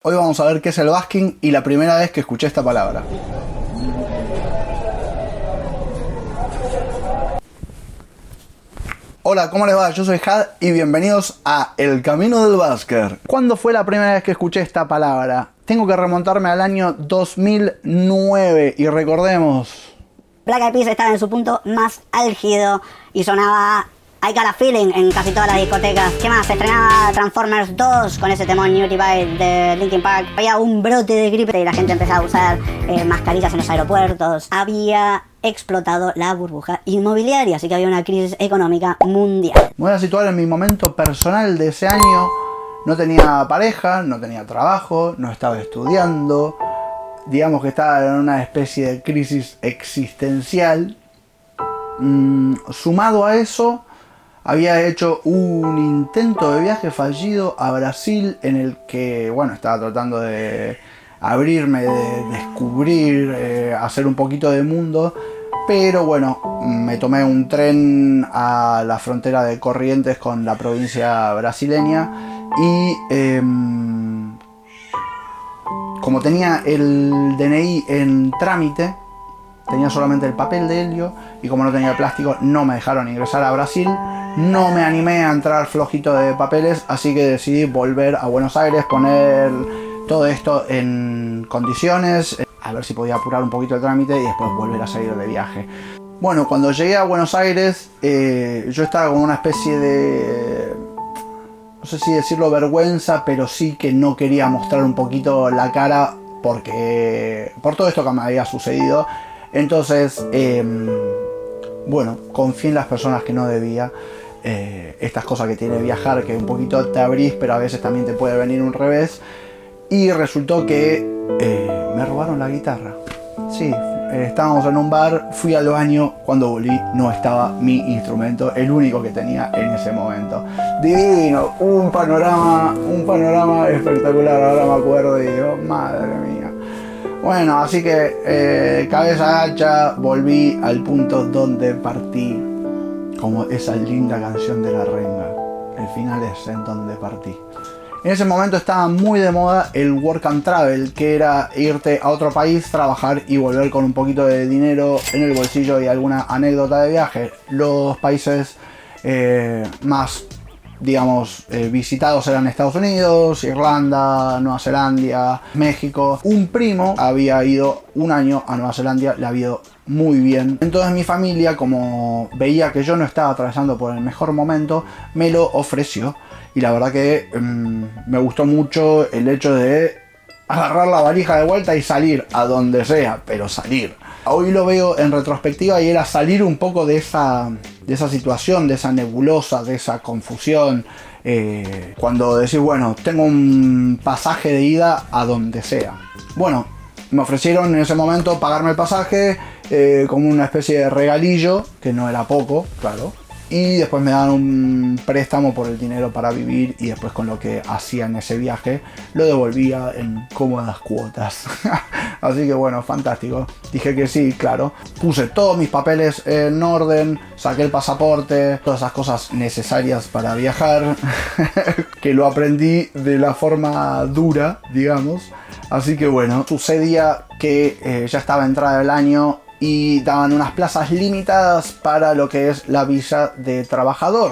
Hoy vamos a ver qué es el basking y la primera vez que escuché esta palabra. Hola, ¿cómo les va? Yo soy Had y bienvenidos a El Camino del Basker. ¿Cuándo fue la primera vez que escuché esta palabra? Tengo que remontarme al año 2009 y recordemos... Black Eyed Peas estaba en su punto más álgido y sonaba I Got a Feeling en casi todas las discotecas. ¿Qué más? Se estrenaba Transformers 2 con ese temón New Divide de Linkin Park. Había un brote de gripe y la gente empezaba a usar mascarillas en los aeropuertos. Había explotado la burbuja inmobiliaria, así que había una crisis económica mundial. Me voy a situar en mi momento personal de ese año. No tenía pareja, no tenía trabajo, no estaba estudiando. Digamos que estaba en una especie de crisis existencial. Sumado a eso, había hecho un intento de viaje fallido a Brasil en el que, bueno, estaba tratando de abrirme, de descubrir, hacer un poquito de mundo. Pero bueno, me tomé un tren a la frontera de Corrientes con la provincia brasileña y... como tenía el DNI en trámite, tenía solamente el papel de helio y como no tenía plástico no me dejaron ingresar a Brasil. No me animé a entrar flojito de papeles, así que decidí volver a Buenos Aires, poner todo esto en condiciones, a ver si podía apurar un poquito el trámite y después volver a salir de viaje. Bueno, cuando llegué a Buenos Aires, yo estaba con una especie de... no sé si decirlo vergüenza, pero sí que no quería mostrar un poquito la cara porque por todo esto que me había sucedido. Entonces, bueno, confié en las personas que no debía. Estas cosas que tiene viajar, que un poquito te abrís, pero a veces también te puede venir un revés. Y resultó que me robaron la guitarra. Sí, estábamos en un bar, fui al baño, cuando volví no estaba mi instrumento, el único que tenía en ese momento. Divino, un panorama espectacular, ahora me acuerdo y digo, madre mía. Bueno, así que cabeza gacha, volví al punto donde partí, como esa linda canción de La Renga. El final es en donde partí. En ese momento estaba muy de moda el work and travel, que era irte a otro país, trabajar y volver con un poquito de dinero en el bolsillo y alguna anécdota de viaje. Los países más, digamos, visitados eran Estados Unidos, Irlanda, Nueva Zelanda, México. Un primo había ido un año a Nueva Zelanda, le había ido muy bien. Entonces mi familia, como veía que yo no estaba atravesando por el mejor momento, me lo ofreció. Y la verdad que me gustó mucho el hecho de agarrar la valija de vuelta y salir a donde sea, pero salir. Hoy lo veo en retrospectiva y era salir un poco de esa situación, de esa nebulosa, de esa confusión. Cuando decís, bueno, tengo un pasaje de ida a donde sea. Bueno, me ofrecieron en ese momento pagarme el pasaje como una especie de regalillo, que no era poco, claro. Y después me daban un préstamo por el dinero para vivir y después con lo que hacía en ese viaje lo devolvía en cómodas cuotas. Así que bueno, fantástico. Dije que sí, claro. Puse todos mis papeles en orden, saqué el pasaporte, todas esas cosas necesarias para viajar, que lo aprendí de la forma dura, digamos. Así que bueno, sucedía que ya estaba entrada el año y daban unas plazas limitadas para lo que es la visa de trabajador,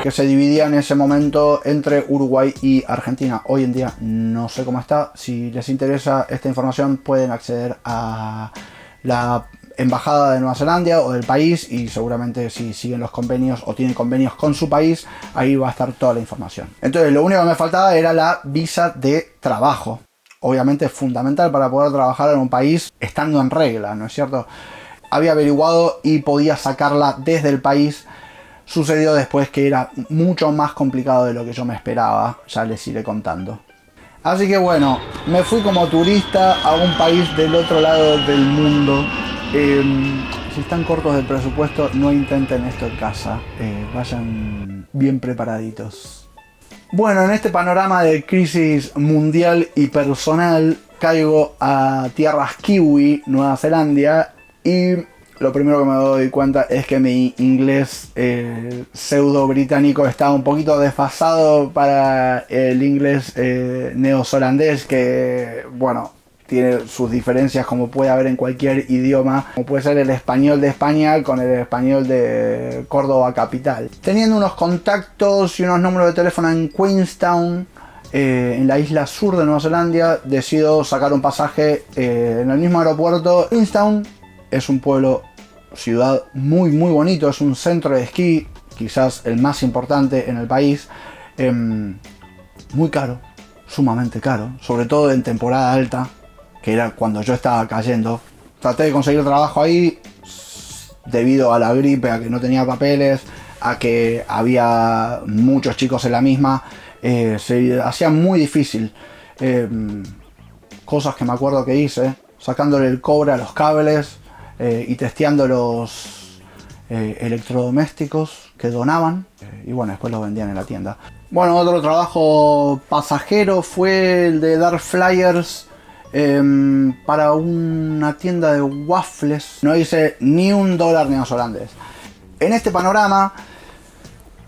que se dividía en ese momento entre Uruguay y Argentina. Hoy en día no sé cómo está. Si les interesa esta información pueden acceder a la embajada de Nueva Zelanda o del país y seguramente si siguen los convenios o tienen convenios con su país, ahí va a estar toda la información. Entonces lo único que me faltaba era la visa de trabajo. Obviamente es fundamental para poder trabajar en un país estando en regla, ¿no es cierto? Había averiguado y podía sacarla desde el país. Sucedió después que era mucho más complicado de lo que yo me esperaba, ya les iré contando. Así que bueno, me fui como turista a un país del otro lado del mundo. Si están cortos de presupuesto, no intenten esto en casa, vayan bien preparaditos. Bueno, en este panorama de crisis mundial y personal, caigo a tierras kiwi, Nueva Zelanda, y lo primero que me doy cuenta es que mi inglés pseudo británico está un poquito desfasado para el inglés neozelandés, que bueno, tiene sus diferencias como puede haber en cualquier idioma, como puede ser el español de España con el español de Córdoba capital. Teniendo unos contactos y unos números de teléfono en Queenstown, en la isla sur de Nueva Zelanda, decido sacar un pasaje en el mismo aeropuerto. Queenstown es un pueblo, ciudad muy bonito, es un centro de esquí, quizás el más importante en el país, muy caro, sumamente caro, sobre todo en temporada alta, que era cuando yo estaba cayendo. Traté de conseguir trabajo ahí debido a la gripe, a que no tenía papeles, a que había muchos chicos en la misma. Se hacía muy difícil. Cosas que me acuerdo que hice, sacándole el cobre a los cables y testeando los electrodomésticos que donaban, y bueno, después los vendían en la tienda. Bueno, otro trabajo pasajero fue el de dar flyers para una tienda de waffles. No hice ni $1 neozelandés. En este panorama,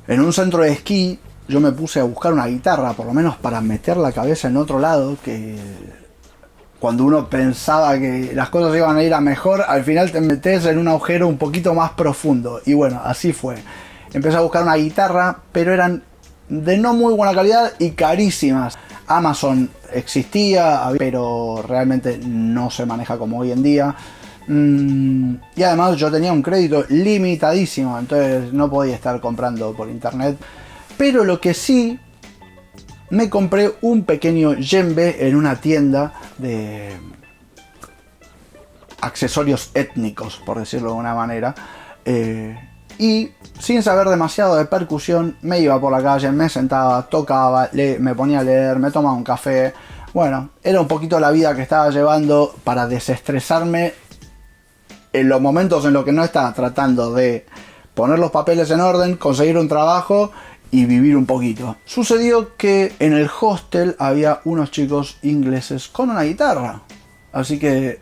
en un centro de esquí, yo me puse a buscar una guitarra, por lo menos para meter la cabeza en otro lado, que cuando uno pensaba que las cosas iban a ir a mejor, al final te metes en un agujero un poquito más profundo. Y bueno, así fue. Empecé a buscar una guitarra, pero eran de no muy buena calidad y carísimas. Amazon existía, pero realmente no se maneja como hoy en día. Y además yo tenía un crédito limitadísimo, entonces no podía estar comprando por internet. Pero lo que sí, me compré un pequeño djembe en una tienda de accesorios étnicos, por decirlo de una manera. Y sin saber demasiado de percusión, me iba por la calle, me sentaba, tocaba, me ponía a leer, me tomaba un café. Bueno, era un poquito la vida que estaba llevando para desestresarme en los momentos en los que no estaba tratando de poner los papeles en orden, conseguir un trabajo y vivir un poquito. Sucedió que en el hostel había unos chicos ingleses con una guitarra. Así que,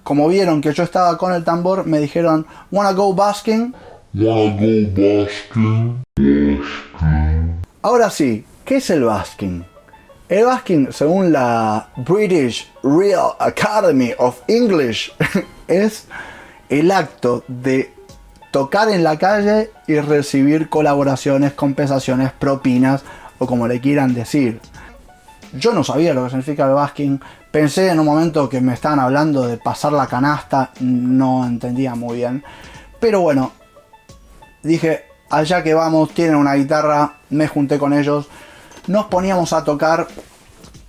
como vieron que yo estaba con el tambor, me dijeron, "Wanna go basking?" Ahora sí, ¿qué es el basking? El basking, según la British Real Academy of English, es el acto de tocar en la calle y recibir colaboraciones, compensaciones, propinas o como le quieran decir. Yo no sabía lo que significa el basking. Pensé en un momento que me estaban hablando de pasar la canasta, no entendía muy bien. Pero bueno, dije, allá que vamos, tienen una guitarra, me junté con ellos. Nos poníamos a tocar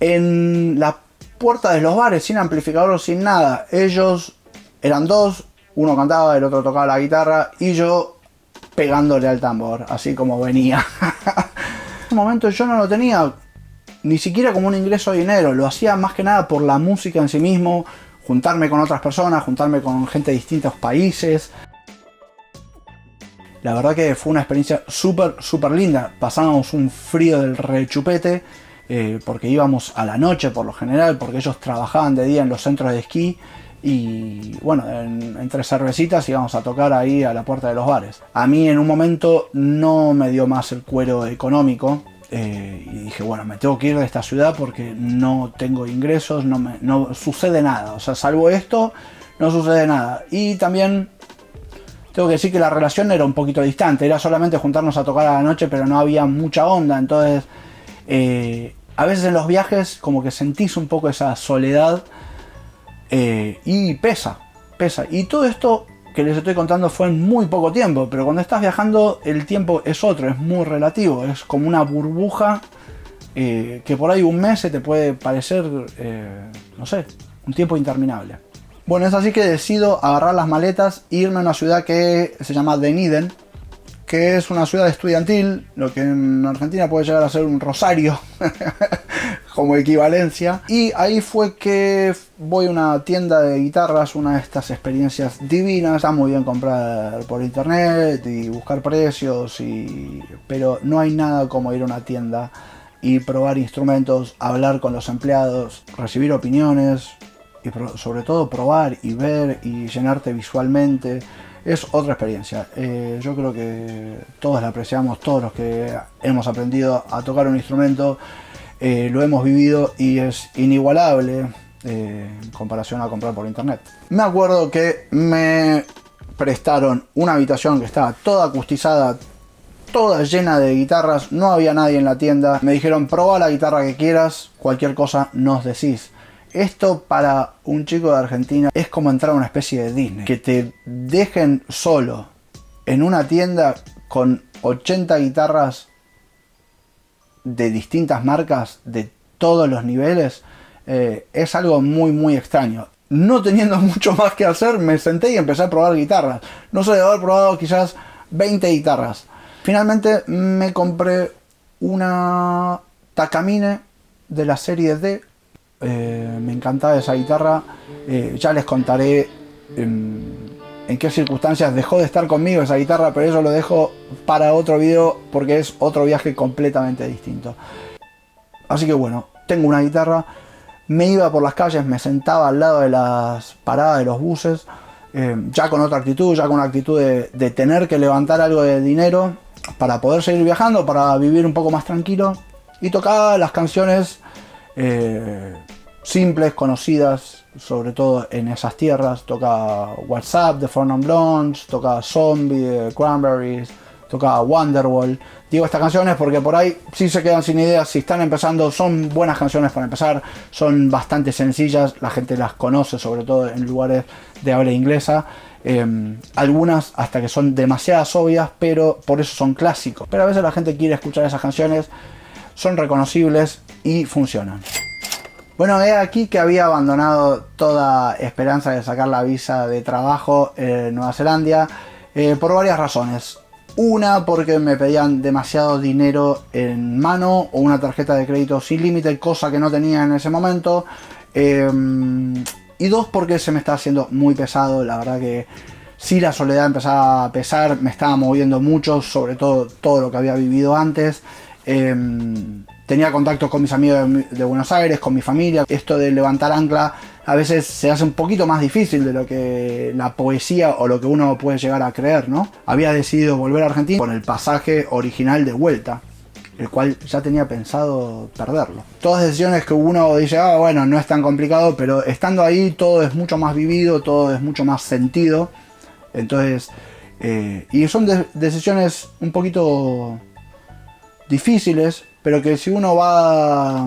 en la puerta de los bares, sin amplificador, sin nada. Ellos eran dos, uno cantaba, el otro tocaba la guitarra y yo pegándole al tambor, así como venía. En ese momento yo no lo tenía ni siquiera como un ingreso de dinero, lo hacía más que nada por la música en sí mismo, juntarme con otras personas, juntarme con gente de distintos países. La verdad que fue una experiencia súper linda. Pasábamos un frío del rechupete, porque íbamos a la noche por lo general, porque ellos trabajaban de día en los centros de esquí. Y bueno, entre cervecitas íbamos a tocar ahí a la puerta de los bares. A mí en un momento no me dio más el cuero económico. Y dije, bueno, me tengo que ir de esta ciudad porque no tengo ingresos, no sucede nada. O sea, salvo esto, no sucede nada. Y también tengo que decir que la relación era un poquito distante. Era solamente juntarnos a tocar a la noche, pero no había mucha onda. Entonces, a veces en los viajes como que sentís un poco esa soledad. Y pesa. Y todo esto que les estoy contando fue en muy poco tiempo, pero cuando estás viajando el tiempo es otro, es muy relativo, es como una burbuja que por ahí un mes se te puede parecer, no sé, un tiempo interminable. Bueno, es así que decido agarrar las maletas e irme a una ciudad que se llama Dunedin, que es una ciudad estudiantil, lo que en Argentina puede llegar a ser un Rosario como equivalencia. Y ahí fue que voy a una tienda de guitarras, una de estas experiencias divinas. Está muy bien comprar por internet y buscar precios, pero no hay nada como ir a una tienda y probar instrumentos, hablar con los empleados, recibir opiniones, y sobre todo probar y ver y llenarte visualmente es otra experiencia. Yo creo que todos la apreciamos, todos los que hemos aprendido a tocar un instrumento lo hemos vivido y es inigualable en comparación a comprar por internet. Me acuerdo que me prestaron una habitación que estaba toda acustizada, toda llena de guitarras, no había nadie en la tienda. Me dijeron, probá la guitarra que quieras, cualquier cosa nos decís. Esto para un chico de Argentina es como entrar a una especie de Disney. Que te dejen solo en una tienda con 80 guitarras de distintas marcas, de todos los niveles, es algo muy extraño. No teniendo mucho más que hacer, me senté y empecé a probar guitarras. No sé, de haber probado quizás 20 guitarras. Finalmente me compré una Takamine de la serie D. Me encantaba esa guitarra. Ya les contaré en qué circunstancias dejó de estar conmigo esa guitarra, pero eso lo dejo para otro video porque es otro viaje completamente distinto. Así que bueno, tengo una guitarra. Me iba por las calles, me sentaba al lado de las paradas de los buses, ya con otra actitud, ya con una actitud de tener que levantar algo de dinero para poder seguir viajando, para vivir un poco más tranquilo, y tocaba las canciones simples, conocidas, sobre todo en esas tierras. Toca WhatsApp de Four Non Blondes, toca Zombie de Cranberries, toca Wonderwall. Digo estas canciones porque por ahí sí se quedan sin ideas. Si están empezando, son buenas canciones para empezar, son bastante sencillas, la gente las conoce, sobre todo en lugares de habla inglesa. Algunas hasta que son demasiadas obvias, pero por eso son clásicos. Pero a veces la gente quiere escuchar esas canciones, son reconocibles y funcionan. Bueno, he aquí que había abandonado toda esperanza de sacar la visa de trabajo en Nueva Zelanda por varias razones. Una, porque me pedían demasiado dinero en mano o una tarjeta de crédito sin límite, cosa que no tenía en ese momento. Y dos, porque se me está haciendo muy pesado. La verdad que sí, la soledad empezaba a pesar, me estaba moviendo mucho, sobre todo lo que había vivido antes. Tenía contacto con mis amigos de Buenos Aires, con mi familia. Esto de levantar ancla a veces se hace un poquito más difícil de lo que la poesía o lo que uno puede llegar a creer, ¿no? Había decidido volver a Argentina con el pasaje original de vuelta, el cual ya tenía pensado perderlo. Todas decisiones que uno dice, bueno, no es tan complicado, pero estando ahí todo es mucho más vivido, todo es mucho más sentido. Entonces, y son decisiones un poquito difíciles, pero que si uno va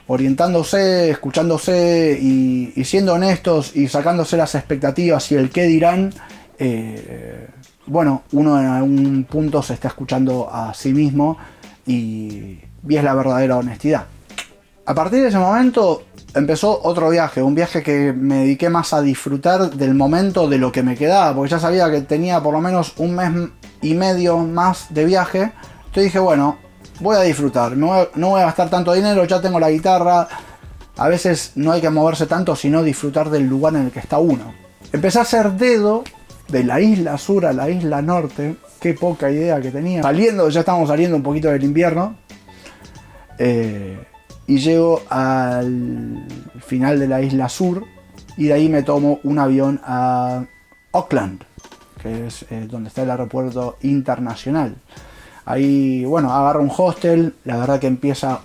orientándose, escuchándose y siendo honestos y sacándose las expectativas y el qué dirán, bueno, uno en algún punto se está escuchando a sí mismo y es la verdadera honestidad. A partir de ese momento empezó otro viaje, un viaje que me dediqué más a disfrutar del momento, de lo que me quedaba, porque ya sabía que tenía por lo menos un mes y medio más de viaje. Entonces dije, bueno, voy a disfrutar, no voy a gastar tanto dinero, ya tengo la guitarra. A veces no hay que moverse tanto, sino disfrutar del lugar en el que está uno. Empecé a hacer dedo de la isla sur a la isla norte. Qué poca idea que tenía. Ya estamos saliendo un poquito del invierno. Y llego al final de la isla sur. Y de ahí me tomo un avión a Auckland, que es donde está el aeropuerto internacional. Ahí, bueno, agarro un hostel. La verdad que empieza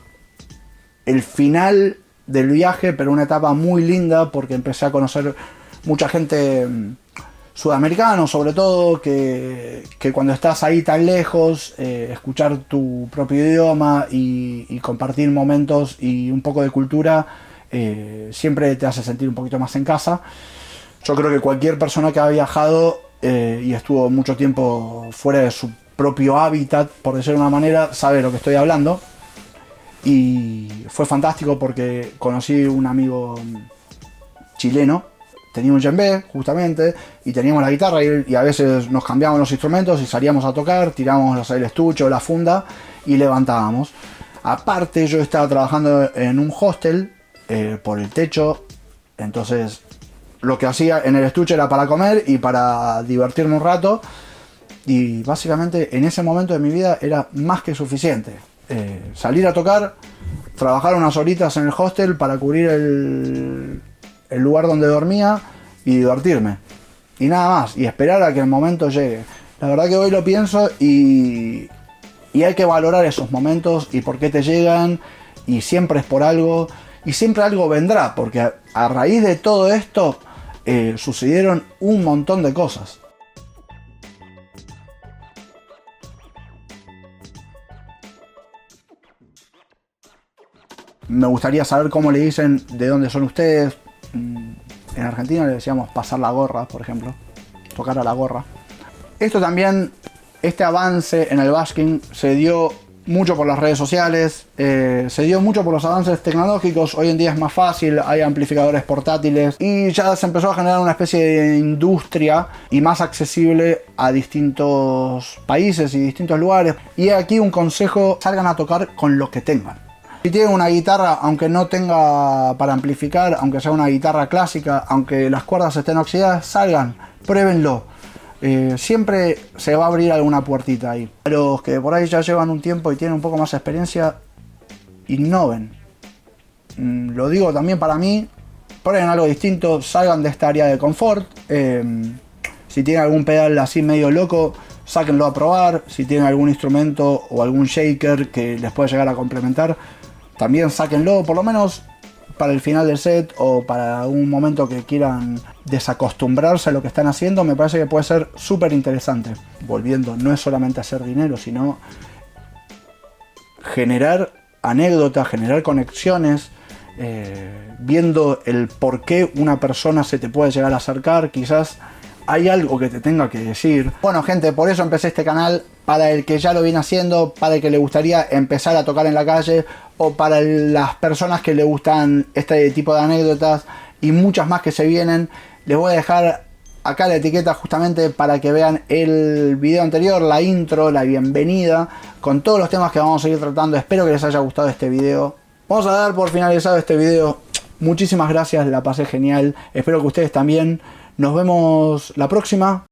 el final del viaje, pero una etapa muy linda porque empecé a conocer mucha gente sudamericana, sobre todo, que cuando estás ahí tan lejos, escuchar tu propio idioma y compartir momentos y un poco de cultura siempre te hace sentir un poquito más en casa. Yo creo que cualquier persona que ha viajado y estuvo mucho tiempo fuera de su propio hábitat, por decirlo de una manera, sabe lo que estoy hablando. Y fue fantástico porque conocí un amigo chileno, tenía un djembe justamente, y teníamos la guitarra y a veces nos cambiábamos los instrumentos y salíamos a tocar, tirábamos el estuche, la funda y levantábamos. Aparte yo estaba trabajando en un hostel por el techo, entonces lo que hacía en el estuche era para comer y para divertirme un rato. Y básicamente en ese momento de mi vida era más que suficiente. Salir a tocar, trabajar unas horitas en el hostel para cubrir el lugar donde dormía y divertirme. Y nada más, y esperar a que el momento llegue. La verdad que hoy lo pienso y hay que valorar esos momentos y por qué te llegan, y siempre es por algo, y siempre algo vendrá, porque a raíz de todo esto sucedieron un montón de cosas. Me gustaría saber cómo le dicen, de dónde son ustedes. En Argentina le decíamos pasar la gorra, por ejemplo, tocar a la gorra. Esto también, este avance en el basking se dio mucho por las redes sociales, se dio mucho por los avances tecnológicos. Hoy en día es más fácil, hay amplificadores portátiles y ya se empezó a generar una especie de industria y más accesible a distintos países y distintos lugares. Y aquí un consejo: salgan a tocar con lo que tengan. Si tienen una guitarra, aunque no tenga para amplificar, aunque sea una guitarra clásica, aunque las cuerdas estén oxidadas, salgan, pruébenlo. Siempre se va a abrir alguna puertita ahí. A los que por ahí ya llevan un tiempo y tienen un poco más de experiencia, innoven. Lo digo también para mí, prueben algo distinto, salgan de esta área de confort. Si tienen algún pedal así medio loco, sáquenlo a probar. Si tienen algún instrumento o algún shaker que les puede llegar a complementar, también sáquenlo, por lo menos para el final del set o para un momento que quieran desacostumbrarse a lo que están haciendo. Me parece que puede ser súper interesante. Volviendo, no es solamente hacer dinero, sino generar anécdotas, generar conexiones, viendo el por qué una persona se te puede llegar a acercar. Quizás hay algo que te tenga que decir. Bueno, gente, por eso empecé este canal, para el que ya lo viene haciendo, para el que le gustaría empezar a tocar en la calle, o para las personas que le gustan este tipo de anécdotas y muchas más que se vienen. Les voy a dejar acá la etiqueta justamente para que vean el video anterior, la intro, la bienvenida, con todos los temas que vamos a ir tratando. Espero que les haya gustado este video. Vamos a dar por finalizado este video. Muchísimas gracias, la pasé genial. Espero que ustedes también. Nos vemos la próxima.